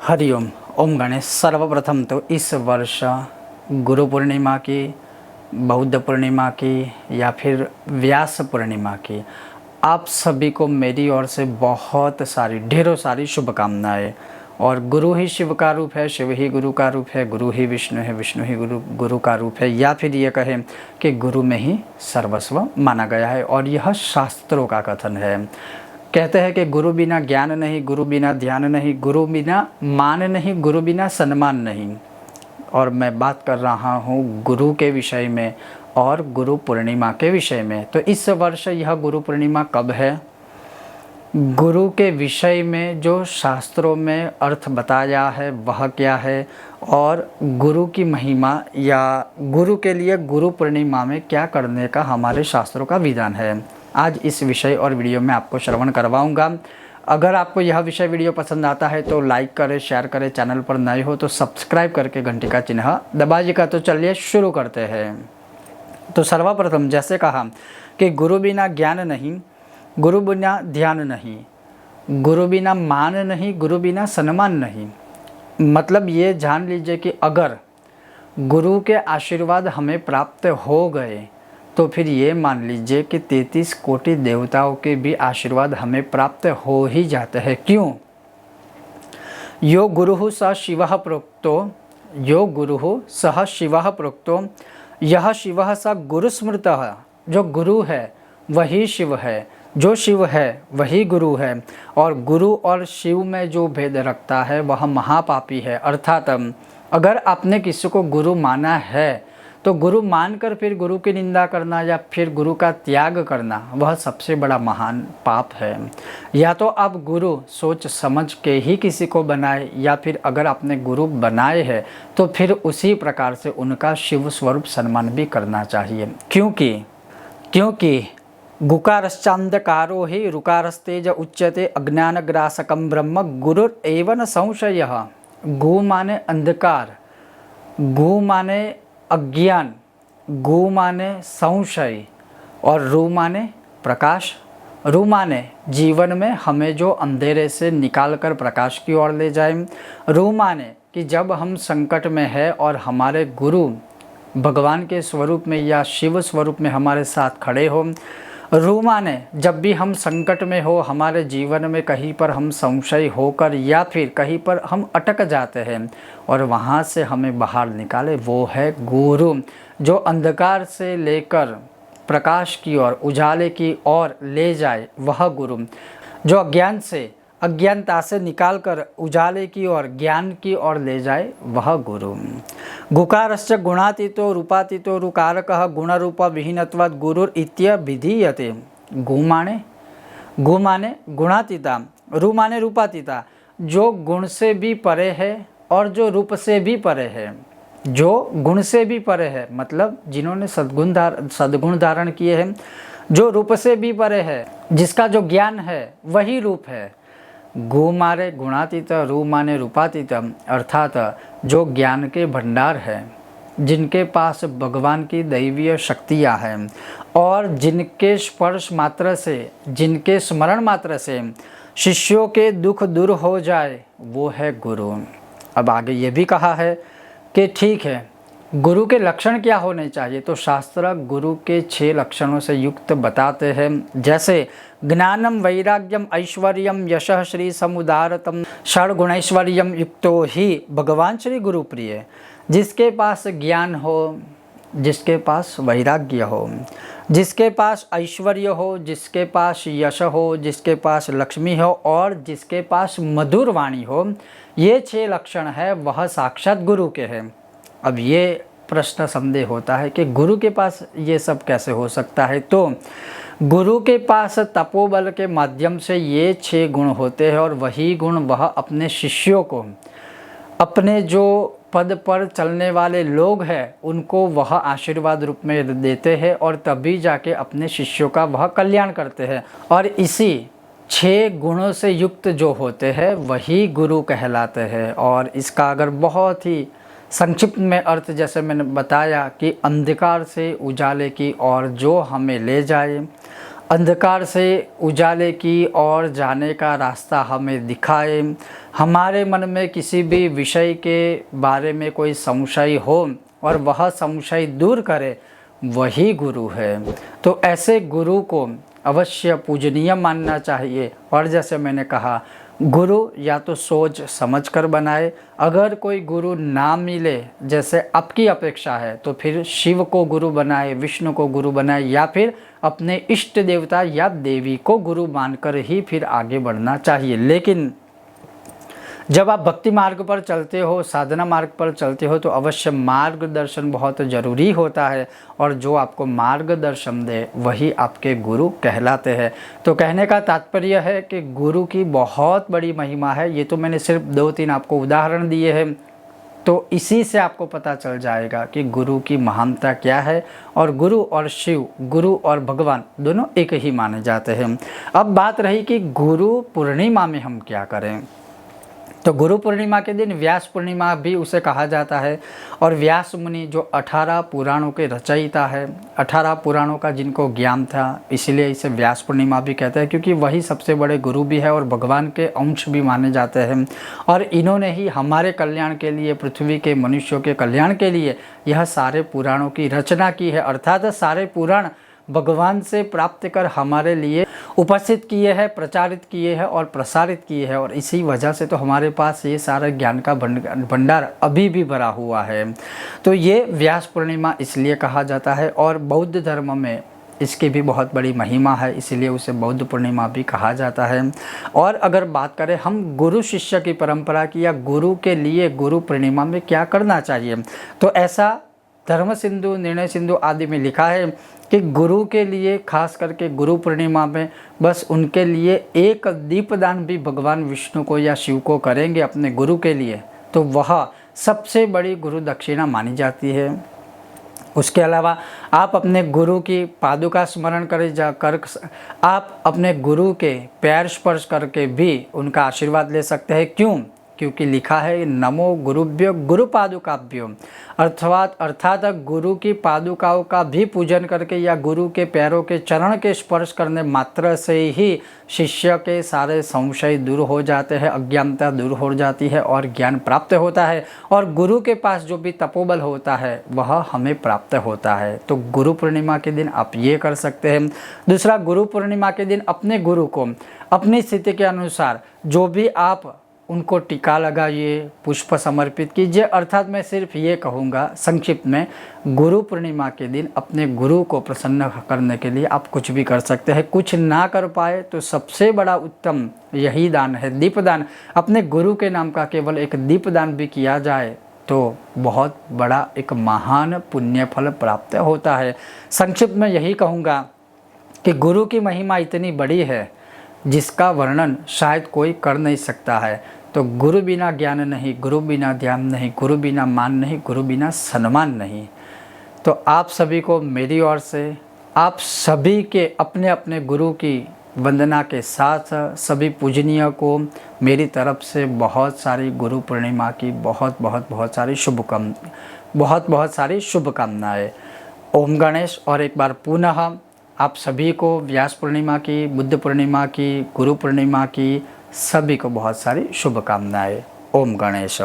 हरिओम। ओम गणेश। सर्वप्रथम तो इस वर्ष गुरु पूर्णिमा की, बौद्ध पूर्णिमा की या फिर व्यास पूर्णिमा की आप सभी को मेरी ओर से बहुत सारी ढेरों सारी शुभकामनाएं। और गुरु ही शिव का रूप है, शिव ही गुरु का रूप है, गुरु ही विष्णु है, विष्णु ही गुरु का रूप है, या फिर ये कहें कि गुरु में ही सर्वस्व माना गया है। और यह शास्त्रों का कथन है। कहते हैं कि गुरु बिना ज्ञान नहीं, गुरु बिना ध्यान नहीं, गुरु बिना मान नहीं, गुरु बिना सम्मान नहीं। और मैं बात कर रहा हूँ गुरु के विषय में और गुरु पूर्णिमा के विषय में। तो इस वर्ष यह गुरु पूर्णिमा कब है, गुरु के विषय में जो शास्त्रों में अर्थ बताया है वह क्या है, और गुरु की महिमा या गुरु के लिए गुरु पूर्णिमा में क्या करने का हमारे शास्त्रों का विधान है, आज इस विषय और वीडियो में आपको श्रवण करवाऊंगा। अगर आपको यह विषय वीडियो पसंद आता है तो लाइक करें, शेयर करें, चैनल पर नए हो तो सब्सक्राइब करके घंटी का चिन्ह दबाइएगा। तो चलिए शुरू करते हैं। तो सर्वप्रथम जैसे कहा कि गुरु बिना ज्ञान नहीं, गुरु बिना ध्यान नहीं, गुरु बिना मान नहीं, गुरु बिना सम्मान नहीं। मतलब ये जान लीजिए कि अगर गुरु के आशीर्वाद हमें प्राप्त हो गए तो फिर ये मान लीजिए कि 33 कोटि देवताओं के भी आशीर्वाद हमें प्राप्त हो ही जाते हैं। क्यों? यो गुरुः स शिवः प्रोक्तो, यो गुरुः सह शिवः प्रोक्तो, यह शिवः स गुरुस्मृतः। जो गुरु है वही शिव है, जो शिव है वही गुरु है। और गुरु और शिव में जो भेद रखता है वह महापापी है। अर्थात अगर आपने किसी को गुरु माना है तो गुरु मानकर फिर गुरु की निंदा करना या फिर गुरु का त्याग करना वह सबसे बड़ा महान पाप है। या तो आप गुरु सोच समझ के ही किसी को बनाए, या फिर अगर आपने गुरु बनाए हैं तो फिर उसी प्रकार से उनका शिव स्वरूप सम्मान भी करना चाहिए। क्योंकि गुकारश्चांधकारो हि रुकारस्तेज उच्यते अज्ञानग्रासकं ब्रह्म गुरुरेव न संशयः। गु माने अंधकार, गु माने अज्ञान, गु माने संशय, और रु माने प्रकाश। रु माने जीवन में हमें जो अंधेरे से निकाल कर प्रकाश की ओर ले जाए। रु माने कि जब हम संकट में है और हमारे गुरु भगवान के स्वरूप में या शिव स्वरूप में हमारे साथ खड़े हो। रु माने जब भी हम संकट में हो, हमारे जीवन में कहीं पर हम संशय होकर या फिर कहीं पर हम अटक जाते हैं और वहाँ से हमें बाहर निकाले, वो है गुरु। जो अंधकार से लेकर प्रकाश की ओर, उजाले की ओर ले जाए वह गुरु। जो अज्ञानता से निकालकर उजाले की ओर, ज्ञान की ओर ले जाए वह गुरु। गुकारश्च गुणातीतो रूपातीतो रुकारकः गुणरूप विहीनत्वात् गुरुर इत्यभिधीयते। गु माने गुणातीता, रु माने रूपातीता, जो गुण से भी परे है और जो रूप से भी परे है। जो गुण से भी परे है मतलब जिन्होंने सद्गुण धारण किए हैं, जो रूप से भी परे है, जिसका जो ज्ञान है वही रूप है। गु माने गुणातीत, रु माने रूपातीत, अर्थात जो ज्ञान के भंडार है, जिनके पास भगवान की दैवीय शक्तियाँ हैं और जिनके स्पर्श मात्र से, जिनके स्मरण मात्र से शिष्यों के दुख दूर हो जाए, वो है गुरु। अब आगे ये भी कहा है कि ठीक है, गुरु के लक्षण क्या होने चाहिए, तो शास्त्र गुरु के 6 लक्षणों से युक्त बताते हैं। जैसे ज्ञानम वैराग्यम ऐश्वर्यम यशः श्री समुदारतम षड्गुणैश्वर्यम युक्तो ही भगवान श्री गुरु प्रिय। जिसके पास ज्ञान हो, जिसके पास वैराग्य हो, जिसके पास ऐश्वर्य हो, जिसके पास यश हो, जिसके पास लक्ष्मी हो और जिसके पास मधुर वाणी हो, ये 6 लक्षण है वह साक्षात गुरु के हैं। अब ये प्रश्न संदेह होता है कि गुरु के पास ये सब कैसे हो सकता है, तो गुरु के पास तपोबल के माध्यम से ये 6 गुण होते हैं और वही गुण वह अपने शिष्यों को, अपने जो पद पर चलने वाले लोग हैं उनको वह आशीर्वाद रूप में देते हैं और तभी जाके अपने शिष्यों का वह कल्याण करते हैं। और इसी 6 गुणों से युक्त जो होते हैं वही गुरु कहलाते हैं। और इसका अगर बहुत ही संक्षिप्त में अर्थ जैसे मैंने बताया कि अंधकार से उजाले की ओर जो हमें ले जाए, अंधकार से उजाले की ओर जाने का रास्ता हमें दिखाए, हमारे मन में किसी भी विषय के बारे में कोई संशय हो और वह संशय दूर करे, वही गुरु है। तो ऐसे गुरु को अवश्य पूजनीय मानना चाहिए। और जैसे मैंने कहा, गुरु या तो सोच समझ कर बनाए, अगर कोई गुरु ना मिले जैसे आपकी अपेक्षा है तो फिर शिव को गुरु बनाए, विष्णु को गुरु बनाए, या फिर अपने इष्ट देवता या देवी को गुरु मानकर ही फिर आगे बढ़ना चाहिए। लेकिन जब आप भक्ति मार्ग पर चलते हो, साधना मार्ग पर चलते हो, तो अवश्य मार्गदर्शन बहुत ज़रूरी होता है, और जो आपको मार्गदर्शन दे वही आपके गुरु कहलाते हैं। तो कहने का तात्पर्य है कि गुरु की बहुत बड़ी महिमा है। ये तो मैंने सिर्फ 2-3 आपको उदाहरण दिए हैं, तो इसी से आपको पता चल जाएगा कि गुरु की महानता क्या है। और गुरु और शिव, गुरु और भगवान दोनों एक ही माने जाते हैं। अब बात रही कि गुरु पूर्णिमा में हम क्या करें। तो गुरु पूर्णिमा के दिन व्यास पूर्णिमा भी उसे कहा जाता है। और व्यास मुनि जो 18 पुराणों के रचयिता है, 18 पुराणों का जिनको ज्ञान था, इसलिए इसे व्यास पूर्णिमा भी कहते हैं, क्योंकि वही सबसे बड़े गुरु भी है और भगवान के अंश भी माने जाते हैं। और इन्होंने ही हमारे कल्याण के लिए, पृथ्वी के मनुष्यों के कल्याण के लिए यह सारे पुराणों की रचना की है। अर्थात सारे पुराण भगवान से प्राप्त कर हमारे लिए उपस्थित किए हैं, प्रचारित किए हैं और प्रसारित किए हैं। और इसी वजह से तो हमारे पास ये सारा ज्ञान का भंडार अभी भी भरा हुआ है। तो ये व्यास पूर्णिमा इसलिए कहा जाता है। और बौद्ध धर्म में इसकी भी बहुत बड़ी महिमा है, इसलिए उसे बौद्ध पूर्णिमा भी कहा जाता है। और अगर बात करें हम गुरु शिष्य की परंपरा की, या गुरु के लिए गुरु पूर्णिमा में क्या करना चाहिए, तो ऐसा धर्म सिंधु, निर्णय सिंधु आदि में लिखा है कि गुरु के लिए, खास करके गुरु पूर्णिमा में, बस उनके लिए एक दीपदान भी भगवान विष्णु को या शिव को करेंगे अपने गुरु के लिए, तो वह सबसे बड़ी गुरु दक्षिणा मानी जाती है। उसके अलावा आप अपने गुरु की पादुका स्मरण कर आप अपने गुरु के पैर स्पर्श करके भी उनका आशीर्वाद ले सकते हैं। क्यों? क्योंकि लिखा है नमो गुरुभ्यो गुरु पादुकाभ्यो, अर्थात गुरु की पादुकाओं का भी पूजन करके या गुरु के पैरों के चरण के स्पर्श करने मात्र से ही शिष्य के सारे संशय दूर हो जाते हैं, अज्ञानता दूर हो जाती है और ज्ञान प्राप्त होता है। और गुरु के पास जो भी तपोबल होता है वह हमें प्राप्त होता है। तो गुरु पूर्णिमा के दिन आप ये कर सकते हैं। दूसरा, गुरु पूर्णिमा के दिन अपने गुरु को अपनी स्थिति के अनुसार जो भी आप उनको टीका लगाइए, पुष्प समर्पित कीजिए। अर्थात मैं सिर्फ ये कहूँगा संक्षिप्त में, गुरु पूर्णिमा के दिन अपने गुरु को प्रसन्न करने के लिए आप कुछ भी कर सकते हैं। कुछ ना कर पाए तो सबसे बड़ा उत्तम यही दान है, दीपदान। अपने गुरु के नाम का केवल एक दीपदान भी किया जाए तो बहुत बड़ा एक महान पुण्य फल प्राप्त होता है। संक्षिप्त में यही कहूँगा कि गुरु की महिमा इतनी बड़ी है जिसका वर्णन शायद कोई कर नहीं सकता है। तो गुरु बिना ज्ञान नहीं, गुरु बिना ध्यान नहीं, गुरु बिना मान नहीं, गुरु बिना सम्मान नहीं। तो आप सभी को मेरी ओर से, आप सभी के अपने अपने गुरु की वंदना के साथ सभी पूजनीय को मेरी तरफ से बहुत सारी गुरु पूर्णिमा की बहुत सारी शुभकामनाएं। ओम गणेश। और एक बार पुनः आप सभी को व्यास पूर्णिमा की, बुद्ध पूर्णिमा की, गुरु पूर्णिमा की सभी को बहुत सारी शुभकामनाएं। ओम गणेश।